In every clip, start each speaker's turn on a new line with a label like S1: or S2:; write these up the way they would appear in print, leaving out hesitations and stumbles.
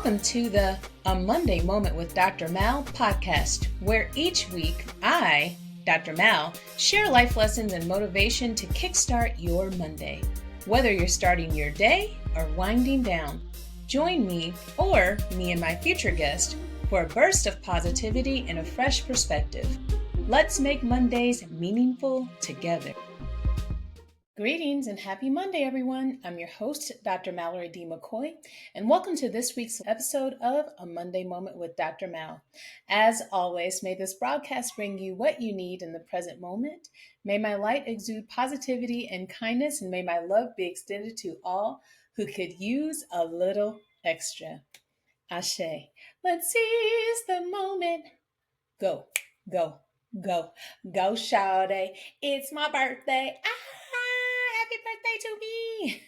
S1: Welcome to the A Monday Moment with Dr. Mal podcast, where each week I, Dr. Mal, share life lessons and motivation to kickstart your Monday. Whether you're starting your day or winding down, join me or me and my future guest for a burst of positivity and a fresh perspective. Let's make Mondays meaningful together. Greetings and happy Monday, everyone. I'm your host, Dr. Mallory D. McCoy, and welcome to this week's episode of A Monday Moment with Dr. Mal. As always, may this broadcast bring you what you need in the present moment. May my light exude positivity and kindness, and may my love be extended to all who could use a little extra. Ashe. Let's seize the moment. Go, go, go, go, shawty. It's my birthday. Happy birthday to me.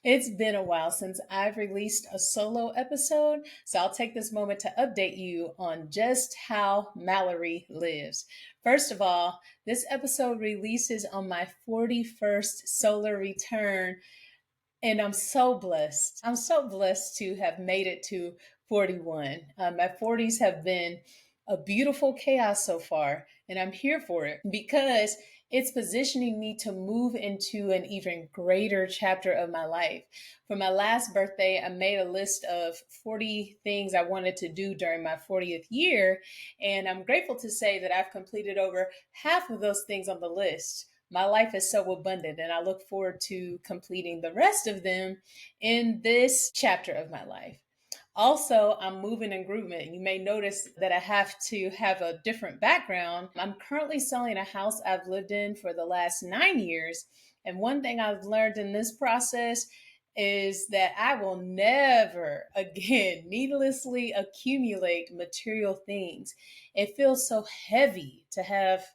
S1: It's been a while since I've released a solo episode, so I'll take this moment to update you on just how Mallory lives. First of all, this episode releases on my 41st solar return, and I'm so blessed. I'm so blessed to have made it to 41. My 40s have been a beautiful chaos so far, and I'm here for it because it's positioning me to move into an even greater chapter of my life. For my last birthday, I made a list of 40 things I wanted to do during my 40th year, and I'm grateful to say that I've completed over half of those things on the list. My life is so abundant, and I look forward to completing the rest of them in this chapter of my life. Also, I'm moving and grooving. You may notice that I have to have a different background. I'm currently selling a house I've lived in for the last 9 years. And one thing I've learned in this process is that I will never again needlessly accumulate material things. It feels so heavy to have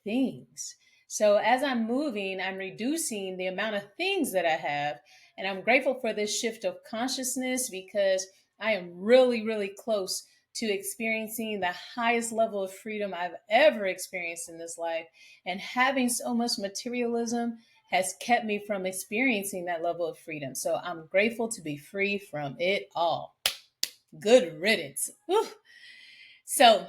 S1: things. So as I'm moving, I'm reducing the amount of things that I have. And I'm grateful for this shift of consciousness because I am really, really close to experiencing the highest level of freedom I've ever experienced in this life. And having so much materialism has kept me from experiencing that level of freedom. So I'm grateful to be free from it all. Good riddance. Whew. So,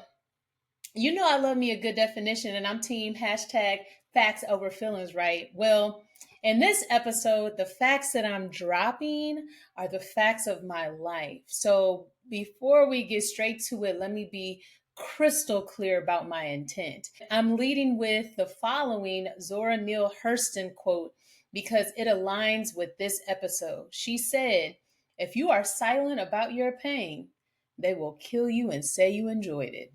S1: you know I love me a good definition, and I'm team hashtag facts over feelings, right? Well, in this episode, the facts that I'm dropping are the facts of my life. So before we get straight to it, let me be crystal clear about my intent. I'm leading with the following Zora Neale Hurston quote because it aligns with this episode. She said, "If you are silent about your pain, they will kill you and say you enjoyed it."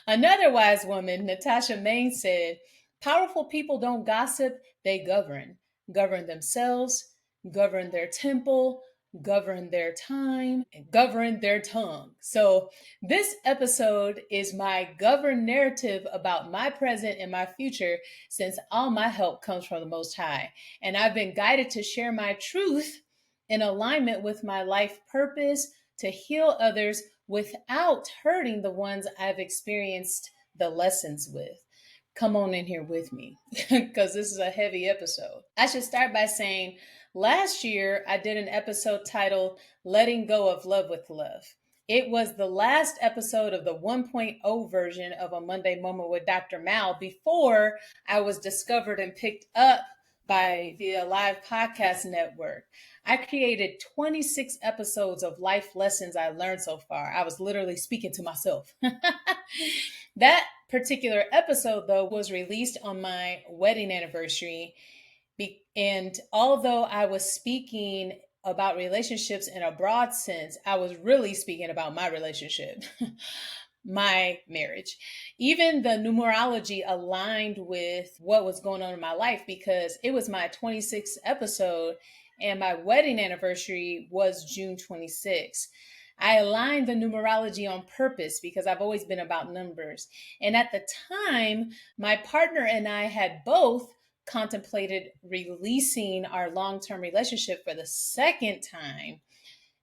S1: Another wise woman, Natasha Main, said, "Powerful people don't gossip, they govern. Govern themselves, govern their temple, govern their time, and govern their tongue." So this episode is my governed narrative about my present and my future, since all my help comes from the Most High. And I've been guided to share my truth in alignment with my life purpose to heal others without hurting the ones I've experienced the lessons with. Come on in here with me because this is a heavy episode. I should start by saying last year I did an episode titled Letting Go of Love with Love. It was the last episode of the 1.0 version of A Monday Moment with Dr. Mal before I was discovered and picked up by the Alive Podcast Network. I created 26 episodes of life lessons I learned so far. I was literally speaking to myself. That particular episode, though, was released on my wedding anniversary. And although I was speaking about relationships in a broad sense, I was really speaking about my relationship. My marriage. Even the numerology aligned with what was going on in my life because it was my 26th episode and my wedding anniversary was June 26th. I aligned the numerology on purpose because I've always been about numbers. And at the time, my partner and I had both contemplated releasing our long-term relationship for the second time.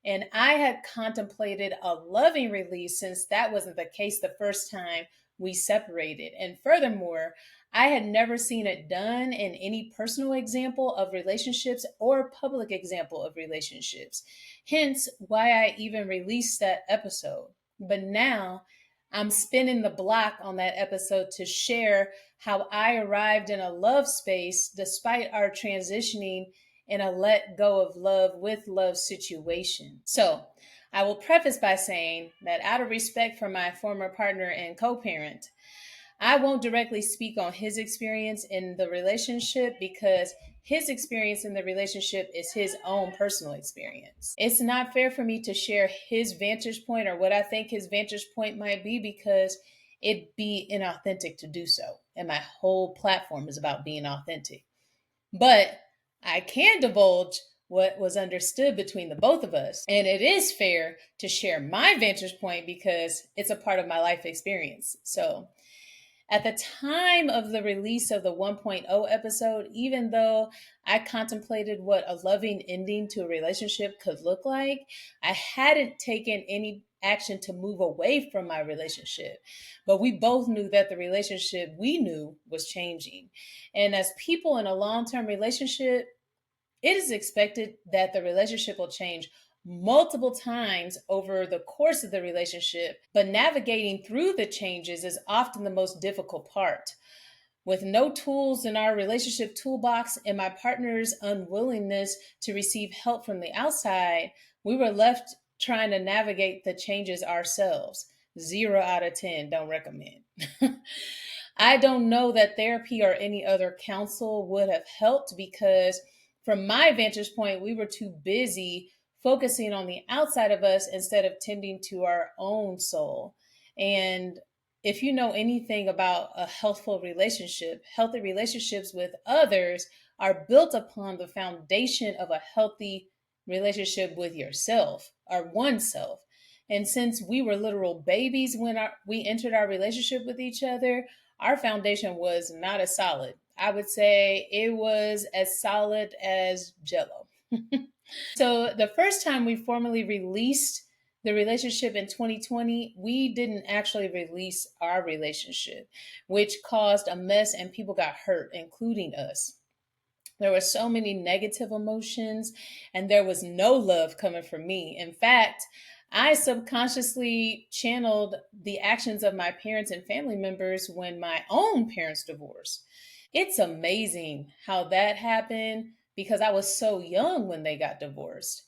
S1: And I had contemplated a loving release since that wasn't the case the first time we separated. And furthermore, I had never seen it done in any personal example of relationships or public example of relationships. Hence, why I even released that episode. But now I'm spinning the block on that episode to share how I arrived in a love space despite our transitioning in a let go of love with love situation. So, I will preface by saying that out of respect for my former partner and co parent, I won't directly speak on his experience in the relationship because his experience in the relationship is his own personal experience. It's not fair for me to share his vantage point or what I think his vantage point might be because it'd be inauthentic to do so. And my whole platform is about being authentic. But I can divulge what was understood between the both of us. And it is fair to share my vantage point because it's a part of my life experience. So, at the time of the release of the 1.0 episode, even though I contemplated what a loving ending to a relationship could look like, I hadn't taken any action to move away from my relationship. But we both knew that the relationship we knew was changing. And as people in a long term relationship, it is expected that the relationship will change multiple times over the course of the relationship, but navigating through the changes is often the most difficult part. With no tools in our relationship toolbox and my partner's unwillingness to receive help from the outside, we were left trying to navigate the changes ourselves. 0 out of 10, don't recommend. I don't know that therapy or any other counsel would have helped because, from my vantage point, we were too busy focusing on the outside of us instead of tending to our own soul. And if you know anything about a healthful relationship, healthy relationships with others are built upon the foundation of a healthy relationship with yourself or oneself. And since we were literal babies when we entered our relationship with each other, our foundation was not as solid. I would say it was as solid as Jello. So the first time we formally released the relationship in 2020, we didn't actually release our relationship, which caused a mess and people got hurt, including us. There were so many negative emotions, and there was no love coming from me. In fact, I subconsciously channeled the actions of my parents and family members when my own parents divorced. It's amazing how that happened because I was so young when they got divorced.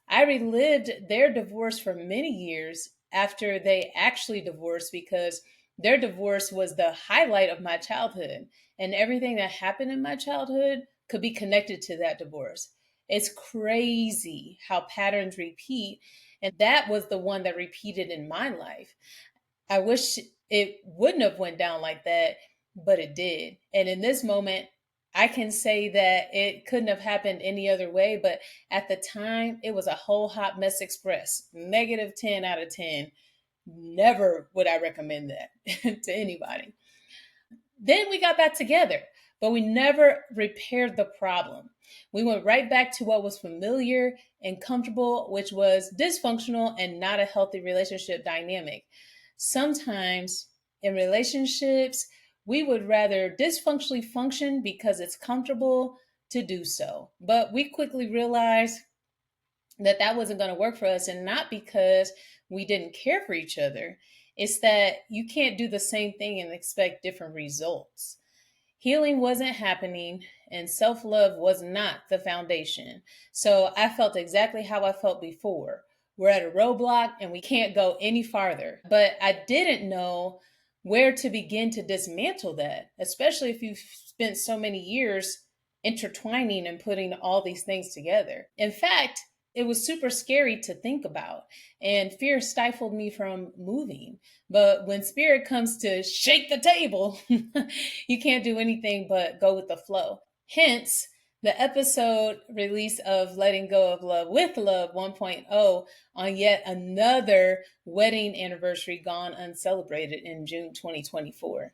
S1: I relived their divorce for many years after they actually divorced because their divorce was the highlight of my childhood, and everything that happened in my childhood could be connected to that divorce. It's crazy how patterns repeat, and that was the one that repeated in my life. I wish it wouldn't have went down like that, but it did. And in this moment, I can say that it couldn't have happened any other way, but at the time, it was a whole hot mess express. Negative 10 out of 10. Never would I recommend that to anybody. Then we got back together, but we never repaired the problem. We went right back to what was familiar and comfortable, which was dysfunctional and not a healthy relationship dynamic. Sometimes in relationships, we would rather dysfunctionally function because it's comfortable to do so. But we quickly realized that that wasn't going to work for us, and not because we didn't care for each other. It's that you can't do the same thing and expect different results. Healing wasn't happening, and self love was not the foundation. So I felt exactly how I felt before. We're at a roadblock and we can't go any farther. But I didn't know where to begin to dismantle that, especially if you've spent so many years intertwining and putting all these things together. In fact, it was super scary to think about, and fear stifled me from moving. But when spirit comes to shake the table, you can't do anything but go with the flow. Hence, the episode release of Letting Go of Love with Love 1.0 on yet another wedding anniversary gone uncelebrated in June 2024.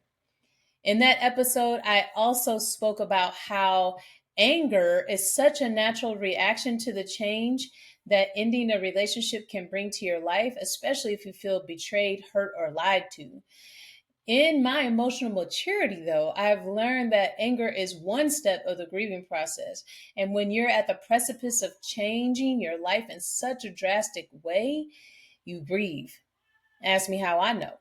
S1: In that episode, I also spoke about how anger is such a natural reaction to the change that ending a relationship can bring to your life, especially if you feel betrayed, hurt, or lied to. In my emotional maturity, though, I've learned that anger is one step of the grieving process. And when you're at the precipice of changing your life in such a drastic way, you grieve. Ask me how I know.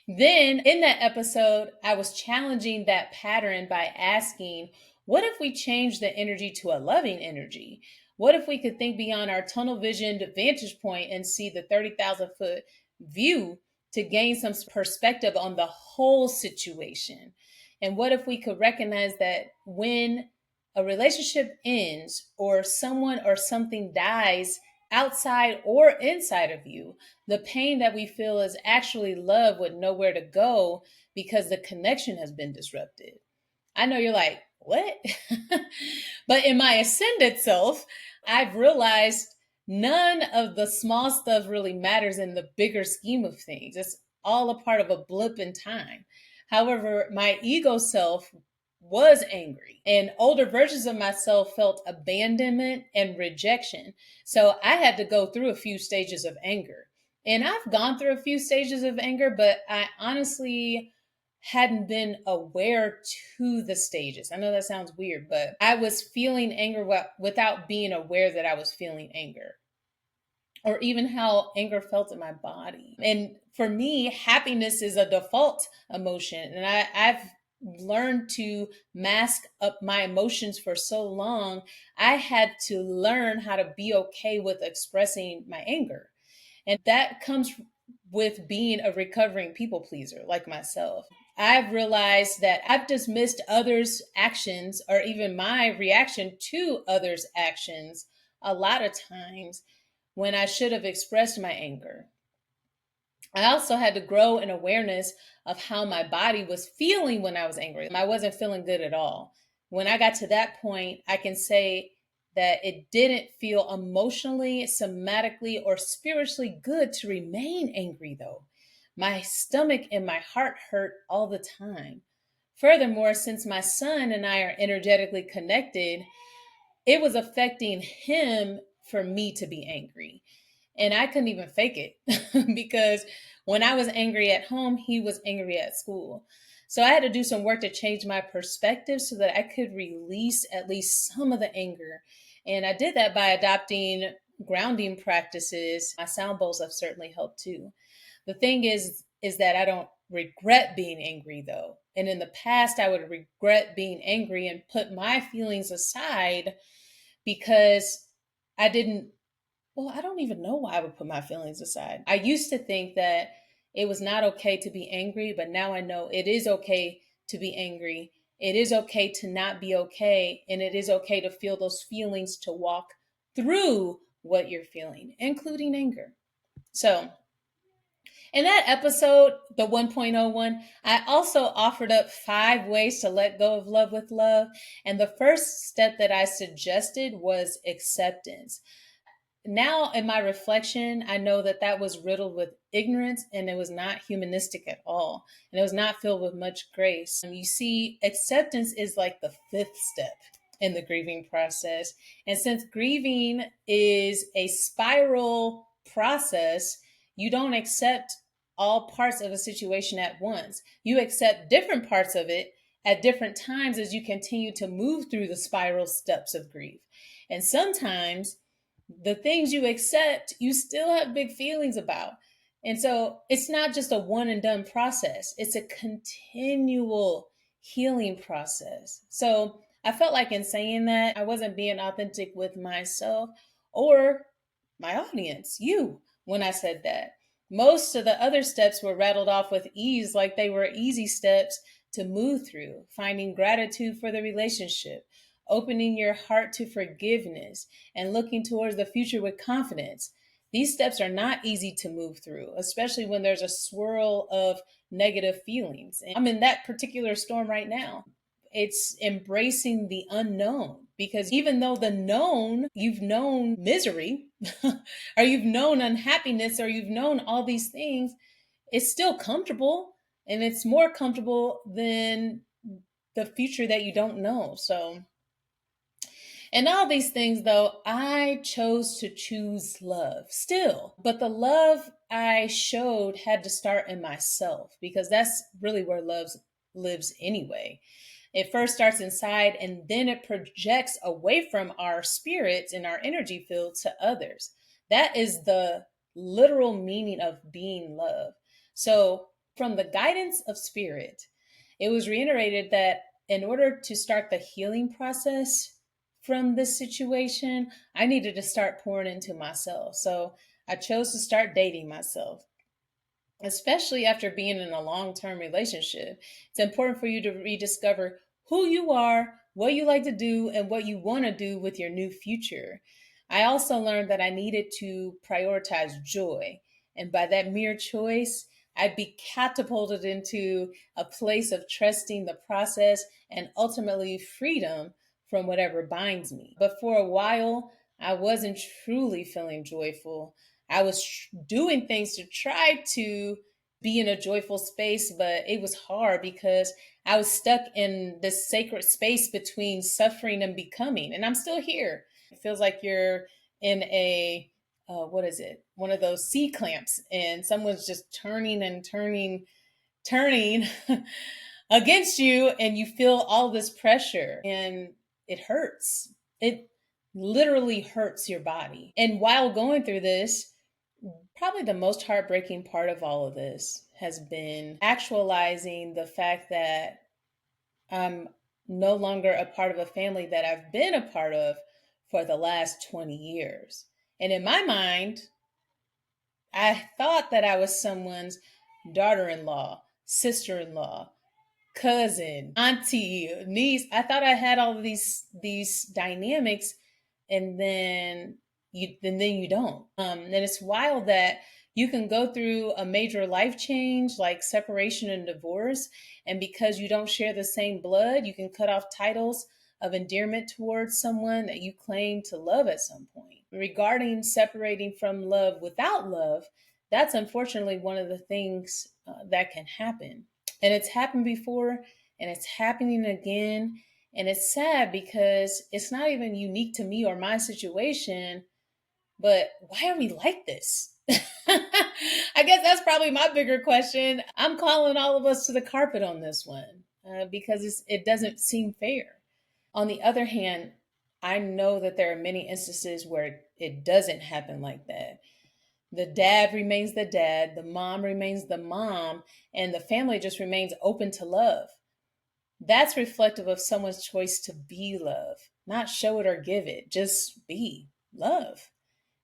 S1: Then in that episode, I was challenging that pattern by asking, what if we change the energy to a loving energy? What if we could think beyond our tunnel visioned vantage point and see the 30,000-foot view to gain some perspective on the whole situation? And what if we could recognize that when a relationship ends or someone or something dies outside or inside of you, the pain that we feel is actually love with nowhere to go because the connection has been disrupted. I know you're like, what? But in my ascended self, I've realized none of the small stuff really matters in the bigger scheme of things. It's all a part of a blip in time. However, my ego self was angry, and older versions of myself felt abandonment and rejection. So I had to go through a few stages of anger. And I've gone through a few stages of anger, but I honestly hadn't been aware to the stages. I know that sounds weird, but I was feeling anger without being aware that I was feeling anger, or even how anger felt in my body. And for me, happiness is a default emotion. And I've learned to mask up my emotions for so long. I had to learn how to be okay with expressing my anger. And that comes with being a recovering people pleaser like myself. I've realized that I've dismissed others' actions or even my reaction to others' actions a lot of times when I should have expressed my anger. I also had to grow in awareness of how my body was feeling when I was angry. I wasn't feeling good at all. When I got to that point, I can say that it didn't feel emotionally, somatically, or spiritually good to remain angry, though. My stomach and my heart hurt all the time. Furthermore, since my son and I are energetically connected, it was affecting him for me to be angry. And I couldn't even fake it because when I was angry at home, he was angry at school. So I had to do some work to change my perspective so that I could release at least some of the anger. And I did that by adopting grounding practices. My sound bowls have certainly helped too. The thing is that I don't regret being angry though. And in the past, I would regret being angry and put my feelings aside because I didn't, well, I don't even know why I would put my feelings aside. I used to think that it was not okay to be angry, but now I know it is okay to be angry. It is okay to not be okay. And it is okay to feel those feelings, to walk through what you're feeling, including anger. So, in that episode, the 1.01, I also offered up 5 ways to let go of love with love. And the first step that I suggested was acceptance. Now, in my reflection, I know that that was riddled with ignorance and it was not humanistic at all. And it was not filled with much grace. And you see, acceptance is like the fifth step in the grieving process. And since grieving is a spiral process, you don't accept all parts of a situation at once. You accept different parts of it at different times as you continue to move through the spiral steps of grief. And sometimes the things you accept, you still have big feelings about. And so it's not just a one and done process, it's a continual healing process. So I felt like in saying that, I wasn't being authentic with myself or my audience, you, when I said that. Most of the other steps were rattled off with ease, like they were easy steps to move through, finding gratitude for the relationship, opening your heart to forgiveness, and looking towards the future with confidence. These steps are not easy to move through, especially when there's a swirl of negative feelings. And I'm in that particular storm right now. It's embracing the unknown because even though the known, you've known misery or you've known unhappiness or you've known all these things, it's still comfortable and it's more comfortable than the future that you don't know. So And all these things, though, I chose to choose love still. But the love I showed had to start in myself because that's really where love lives anyway. It first starts inside and then it projects away from our spirits and our energy field to others. That is the literal meaning of being love. So, from the guidance of spirit, it was reiterated that in order to start the healing process from this situation, I needed to start pouring into myself. So, I chose to start dating myself, especially after being in a long term relationship. It's important for you to rediscover who you are, what you like to do, and what you want to do with your new future. I also learned that I needed to prioritize joy. And by that mere choice, I'd be catapulted into a place of trusting the process and ultimately freedom from whatever binds me. But for a while, I wasn't truly feeling joyful. I was doing things to try to be in a joyful space, but it was hard because I was stuck in this sacred space between suffering and becoming. And I'm still here. It feels like you're in a, what is it? One of those C clamps, and someone's just turning and turning against you, and you feel all this pressure, and it hurts. It literally hurts your body. And while going through this, probably the most heartbreaking part of all of this has been actualizing the fact that I'm no longer a part of a family that I've been a part of for the last 20 years. And in my mind, I thought that I was someone's daughter in law, sister in law, cousin, auntie, niece. I thought I had all of these dynamics, and then you don't. And it's wild that you can go through a major life change like separation and divorce, and because you don't share the same blood, you can cut off titles of endearment towards someone that you claim to love at some point. Regarding separating from love without love, that's unfortunately one of the things that can happen. And it's happened before and it's happening again. And it's sad because it's not even unique to me or my situation, but why are we like this? I guess that's probably my bigger question. I'm calling all of us to the carpet on this one because it doesn't seem fair. On the other hand, I know that there are many instances where it doesn't happen like that. The dad remains the dad, the mom remains the mom, and the family just remains open to love. That's reflective of someone's choice to be love, not show it or give it, just be love.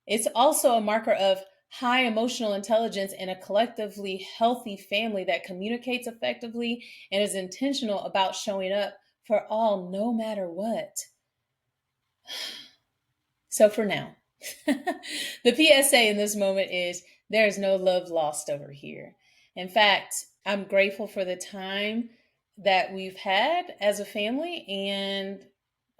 S1: It's also a marker of high emotional intelligence and a collectively healthy family that communicates effectively and is intentional about showing up for all no matter what. So for now, the PSA in this moment is there is no love lost over here. In fact, I'm grateful for the time that we've had as a family. And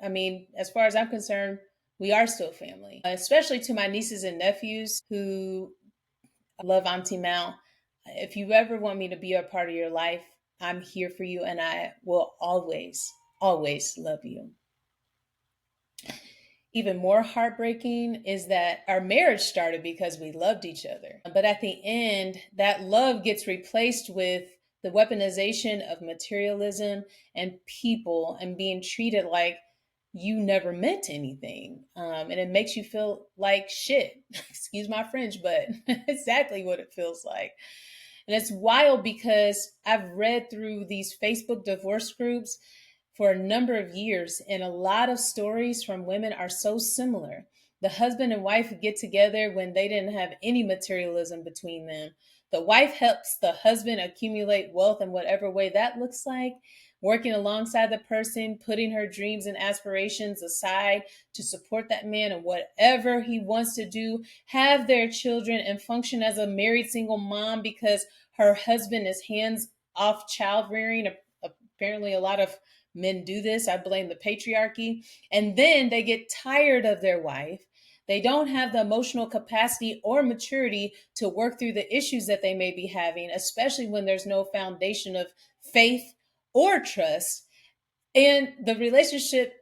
S1: I mean, as far as I'm concerned, we are still family, especially to my nieces and nephews who love Auntie Mal. If you ever want me to be a part of your life, I'm here for you and I will always, always love you. Even more heartbreaking is that our marriage started because we loved each other. But at the end, that love gets replaced with the weaponization of materialism and people and being treated like you never meant anything. And it makes you feel like shit. Excuse my French, but exactly what it feels like. And it's wild because I've read through these Facebook divorce groups for a number of years, and a lot of stories from women are so similar. The husband and wife get together when they didn't have any materialism between them. The wife helps the husband accumulate wealth in whatever way that looks like, working alongside the person, putting her dreams and aspirations aside to support that man and whatever he wants to do, have their children, and function as a married single mom because her husband is hands off child rearing. Apparently, a lot of men do this. I blame the patriarchy. And then they get tired of their wife. They don't have the emotional capacity or maturity to work through the issues that they may be having, especially when there's no foundation of faith or trust. and the relationship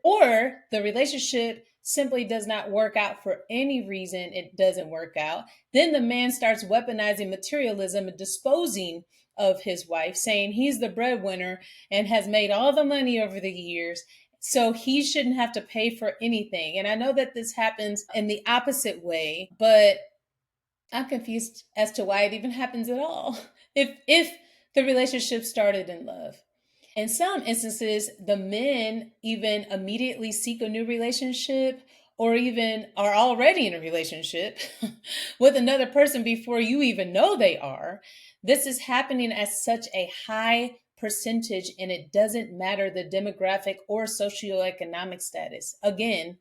S1: simply does not work out for any reason, it doesn't work out, then the man starts weaponizing materialism and disposing of his wife, saying he's the breadwinner and has made all the money over the years, so he shouldn't have to pay for anything. And I know that this happens in the opposite way, but I'm confused as to why it even happens at all. If the relationship started in love. In some instances, the men even immediately seek a new relationship or even are already in a relationship with another person before you even know they are. This is happening at such a high percentage, and it doesn't matter the demographic or socioeconomic status. Again,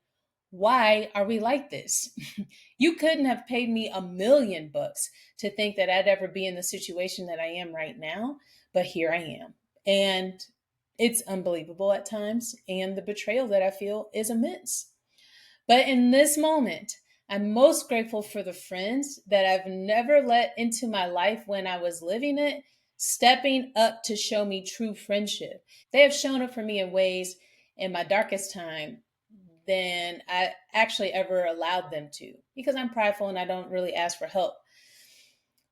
S1: why are we like this? You couldn't have paid me $1 million to think that I'd ever be in the situation that I am right now, but here I am. And it's unbelievable at times, and the betrayal that I feel is immense. But in this moment, I'm most grateful for the friends that I've never let into my life when I was living it, stepping up to show me true friendship. They have shown up for me in ways in my darkest time than I actually ever allowed them to, because I'm prideful and I don't really ask for help.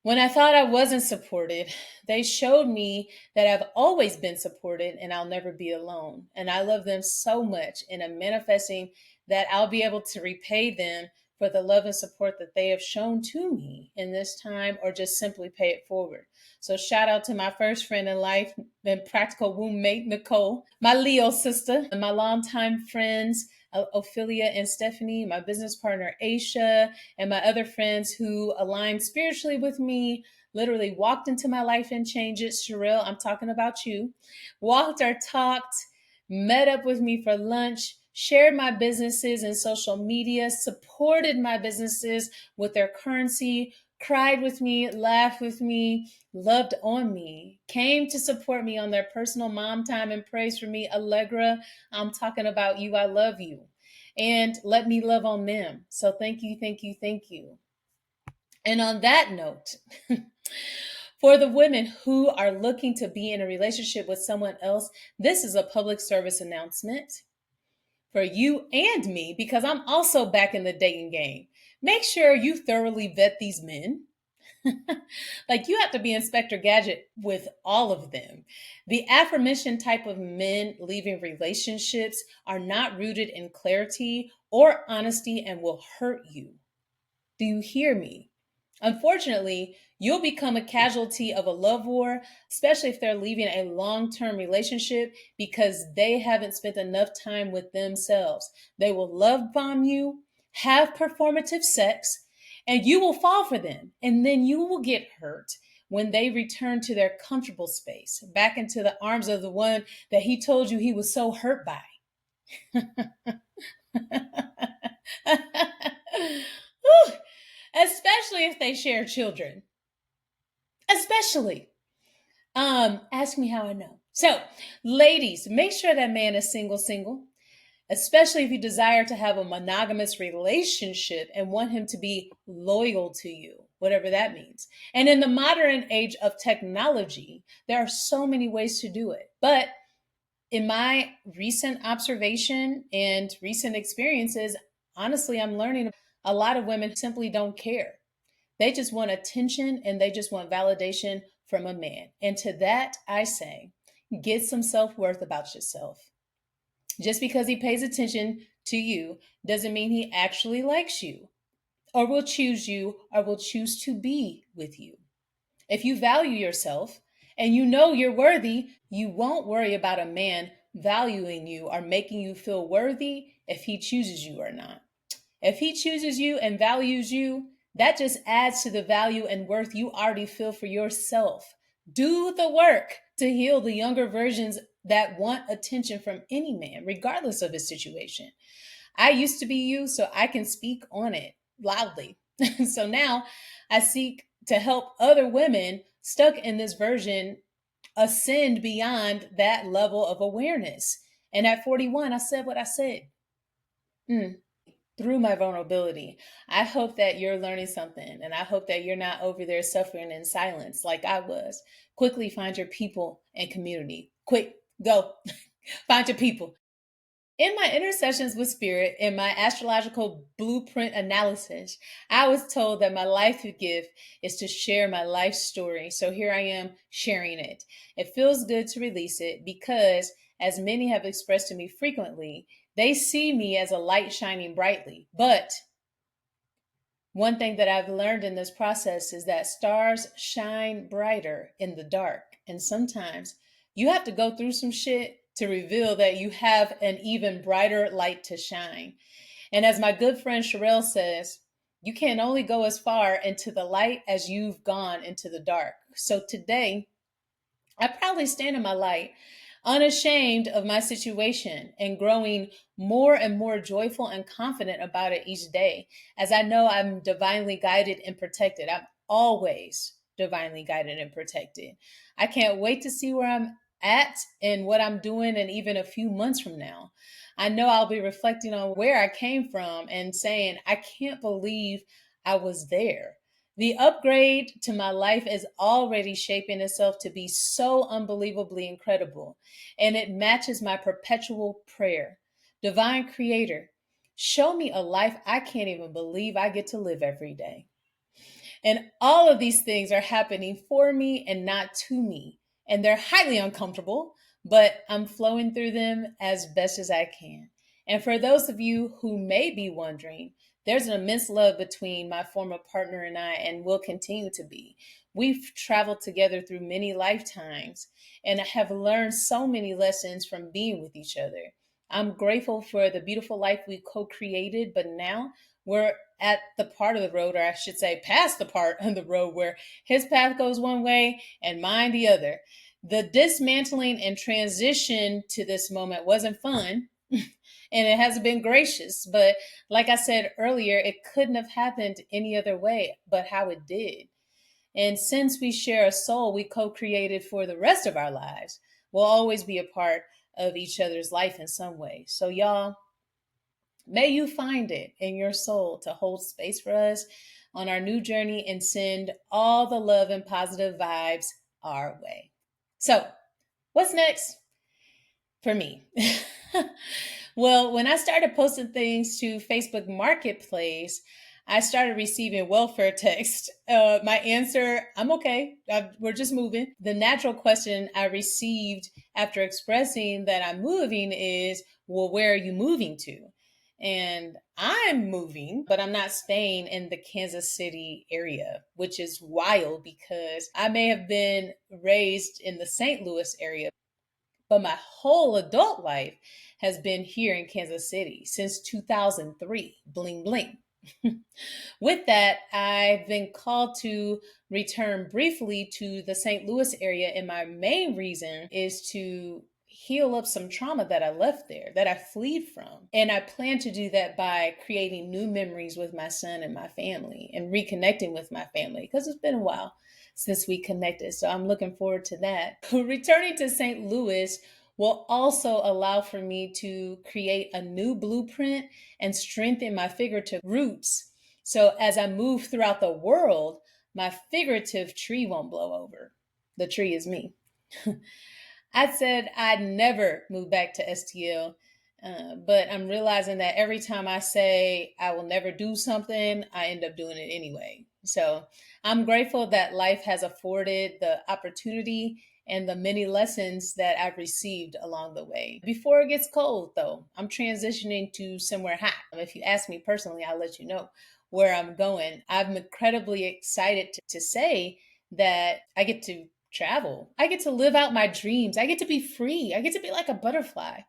S1: When I thought I wasn't supported, they showed me that I've always been supported and I'll never be alone. And I love them so much, and I'm manifesting that I'll be able to repay them for the love and support that they have shown to me in this time, or just simply pay it forward. So, shout out to my first friend in life and practical womb mate, Nicole, my Leo sister, and my longtime friends, Ophelia and Stephanie, my business partner, Aisha, and my other friends who aligned spiritually with me, literally walked into my life and changed it. Sherelle, I'm talking about you. Walked or talked, met up with me for lunch, shared my businesses and social media, supported my businesses with their currency, cried with me, laughed with me, loved on me, came to support me on their personal mom time and prays for me. Allegra, I'm talking about you. I love you. And let me love on them. So thank you, thank you, thank you. And on that note, for the women who are looking to be in a relationship with someone else, this is a public service announcement for you and me, because I'm also back in the dating game. Make sure you thoroughly vet these men. Like, you have to be Inspector Gadget with all of them. The aforementioned type of men leaving relationships are not rooted in clarity or honesty and will hurt you. Do you hear me? Unfortunately, you'll become a casualty of a love war, especially if they're leaving a long term relationship because they haven't spent enough time with themselves. They will love bomb you, have performative sex, and you will fall for them. And then you will get hurt when they return to their comfortable space, back into the arms of the one that he told you he was so hurt by. Especially if they share children. Especially. Ask me how I know. So, ladies, make sure that man is single, especially if you desire to have a monogamous relationship and want him to be loyal to you, whatever that means. And in the modern age of technology, there are so many ways to do it. But in my recent observation and recent experiences, honestly, I'm learning a lot of women simply don't care. They just want attention and they just want validation from a man. And to that, I say, get some self worth about yourself. Just because he pays attention to you doesn't mean he actually likes you or will choose you or will choose to be with you. If you value yourself and you know you're worthy, you won't worry about a man valuing you or making you feel worthy if he chooses you or not. If he chooses you and values you, that just adds to the value and worth you already feel for yourself. Do the work to heal the younger versions that want attention from any man, regardless of his situation. I used to be you, so I can speak on it loudly. So now I seek to help other women stuck in this version ascend beyond that level of awareness. And at 41, I said what I said. Through my vulnerability. I hope that you're learning something, and I hope that you're not over there suffering in silence like I was. Quickly find your people and community. Quick, go. Find your people. In my intercessions with spirit, in my astrological blueprint analysis, I was told that my life gift is to share my life story. So here I am sharing it. It feels good to release it because, as many have expressed to me frequently, they see me as a light shining brightly. But one thing that I've learned in this process is that stars shine brighter in the dark. And sometimes you have to go through some shit to reveal that you have an even brighter light to shine. And as my good friend Sherelle says, you can only go as far into the light as you've gone into the dark. So today, I proudly stand in my light, unashamed of my situation and growing more and more joyful and confident about it each day, as I know I'm divinely guided and protected. I'm always divinely guided and protected. I can't wait to see where I'm at and what I'm doing, and even a few months from now. I know I'll be reflecting on where I came from and saying, I can't believe I was there. The upgrade to my life is already shaping itself to be so unbelievably incredible, and it matches my perpetual prayer. Divine Creator, show me a life I can't even believe I get to live every day. And all of these things are happening for me and not to me. And they're highly uncomfortable, but I'm flowing through them as best as I can. And for those of you who may be wondering, there's an immense love between my former partner and I, and will continue to be. We've traveled together through many lifetimes and have learned so many lessons from being with each other. I'm grateful for the beautiful life we co created, but now we're at the part of the road, or I should say, past the part of the road where his path goes one way and mine the other. The dismantling and transition to this moment wasn't fun, and it hasn't been gracious. But like I said earlier, it couldn't have happened any other way but how it did. And since we share a soul we co created for the rest of our lives, we'll always be a part of each other's life in some way. So, y'all, may you find it in your soul to hold space for us on our new journey and send all the love and positive vibes our way. So, what's next for me? Well, when I started posting things to Facebook Marketplace, I started receiving welfare text. My answer, I'm okay. We're just moving. The natural question I received after expressing that I'm moving is, well, where are you moving to? And I'm moving, but I'm not staying in the Kansas City area, which is wild because I may have been raised in the St. Louis area, but my whole adult life has been here in Kansas City since 2003. Bling, bling. With that, I've been called to return briefly to the St. Louis area, and my main reason is to heal up some trauma that I left there, that I fled from. And I plan to do that by creating new memories with my son and my family and reconnecting with my family because it's been a while since we connected. So I'm looking forward to that. Returning to St. Louis will also allow for me to create a new blueprint and strengthen my figurative roots. So as I move throughout the world, my figurative tree won't blow over. The tree is me. I said I'd never move back to STL, but I'm realizing that every time I say I will never do something, I end up doing it anyway. So I'm grateful that life has afforded the opportunity and the many lessons that I've received along the way. Before it gets cold, though, I'm transitioning to somewhere hot. If you ask me personally, I'll let you know where I'm going. I'm incredibly excited to say that I get to travel. I get to live out my dreams. I get to be free. I get to be like a butterfly.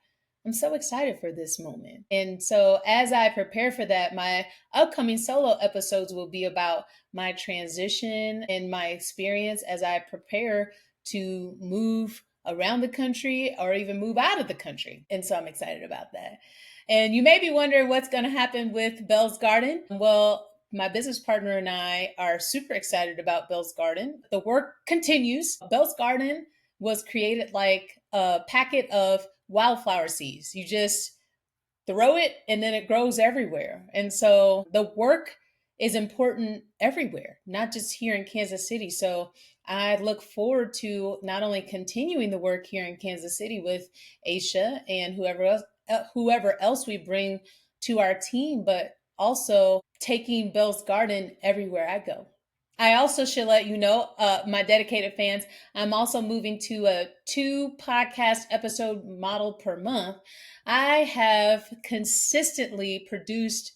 S1: I'm so excited for this moment. And so, as I prepare for that, my upcoming solo episodes will be about my transition and my experience as I prepare to move around the country or even move out of the country. And so, I'm excited about that. And you may be wondering what's going to happen with Bell's Garden. Well, my business partner and I are super excited about Bell's Garden. The work continues. Bell's Garden was created like a packet of wildflower seeds. You just throw it and then it grows everywhere. And so the work is important everywhere, not just here in Kansas City. So I look forward to not only continuing the work here in Kansas City with Aisha and whoever else we bring to our team, but also taking Bell's Garden everywhere I go. I also should let you know, my dedicated fans, I'm also moving to a 2 podcast episode model per month. I have consistently produced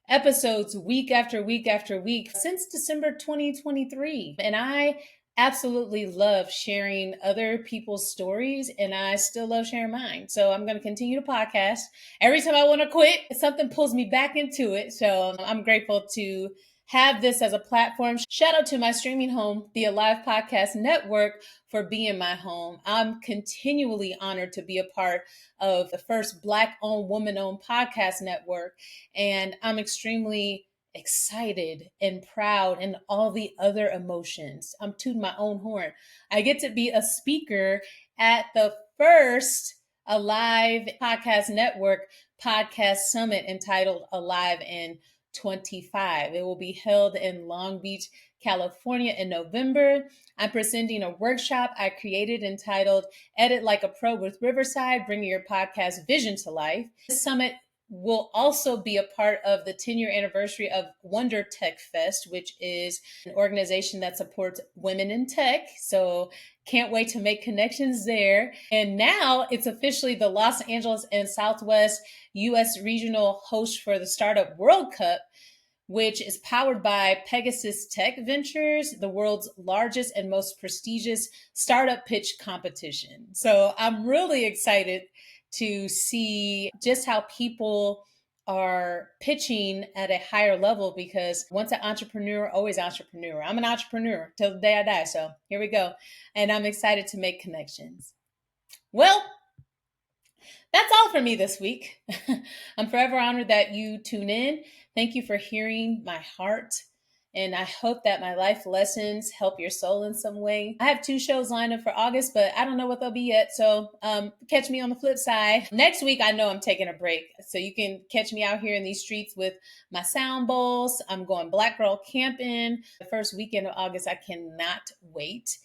S1: episodes week after week after week since December 2023. And I absolutely love sharing other people's stories, and I still love sharing mine. So I'm going to continue to podcast. Every time I want to quit, something pulls me back into it. So I'm grateful to have this as a platform. Shout out to my streaming home, the Alive Podcast Network, for being my home. I'm continually honored to be a part of the first Black-owned, woman-owned podcast network. And I'm extremely excited and proud and all the other emotions. I'm tooting my own horn. I get to be a speaker at the first Alive Podcast Network podcast summit entitled Alive in 25. It will be held in Long Beach, California in November. I'm presenting a workshop I created entitled Edit Like a Pro with Riverside, bringing your podcast vision to life. This summit will also be a part of the 10-year anniversary of Wonder Tech Fest, which is an organization that supports women in tech. So can't wait to make connections there. And now it's officially the Los Angeles and Southwest U.S. regional host for the Startup World Cup, which is powered by Pegasus Tech Ventures, the world's largest and most prestigious startup pitch competition. So I'm really excited to see just how people are pitching at a higher level, because once an entrepreneur, always entrepreneur. I'm an entrepreneur till the day I die. So here we go. And I'm excited to make connections. Well, that's all for me this week. I'm forever honored that you tune in. Thank you for hearing my heart. And I hope that my life lessons help your soul in some way. I have 2 shows lined up for August, but I don't know what they'll be yet. So catch me on the flip side. Next week, I know I'm taking a break. So you can catch me out here in these streets with my sound bowls. I'm going Black Girl camping the first weekend of August. I cannot wait.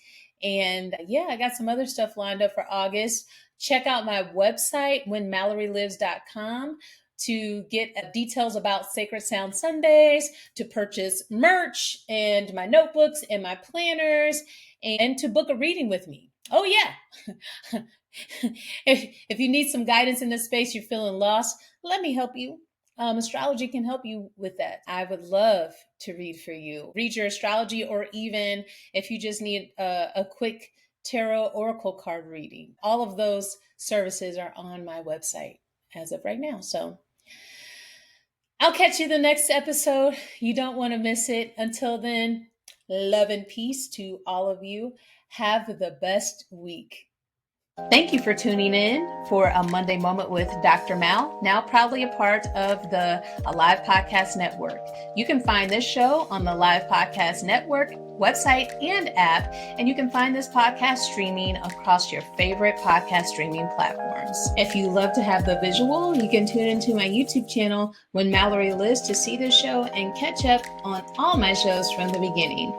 S1: And yeah, I got some other stuff lined up for August. Check out my website, whenmallorylives.com, to get details about Sacred Sound Sundays, to purchase merch and my notebooks and my planners, and to book a reading with me. Oh yeah. if you need some guidance in this space, you're feeling lost, let me help you. Astrology can help you with that. I would love to read for you. Read your astrology, or even if you just need a quick tarot oracle card reading. All of those services are on my website as of right now. So I'll catch you the next episode. You don't want to miss it. Until then, love and peace to all of you. Have the best week. Thank you for tuning in for a Monday Moment with Dr. Mal, now proudly a part of the Alive Podcast Network. You can find this show on the Live Podcast Network website and app, and you can find this podcast streaming across your favorite podcast streaming platforms. If you love to have the visual, you can tune into my YouTube channel, When Mallory Lives, to see this show and catch up on all my shows from the beginning.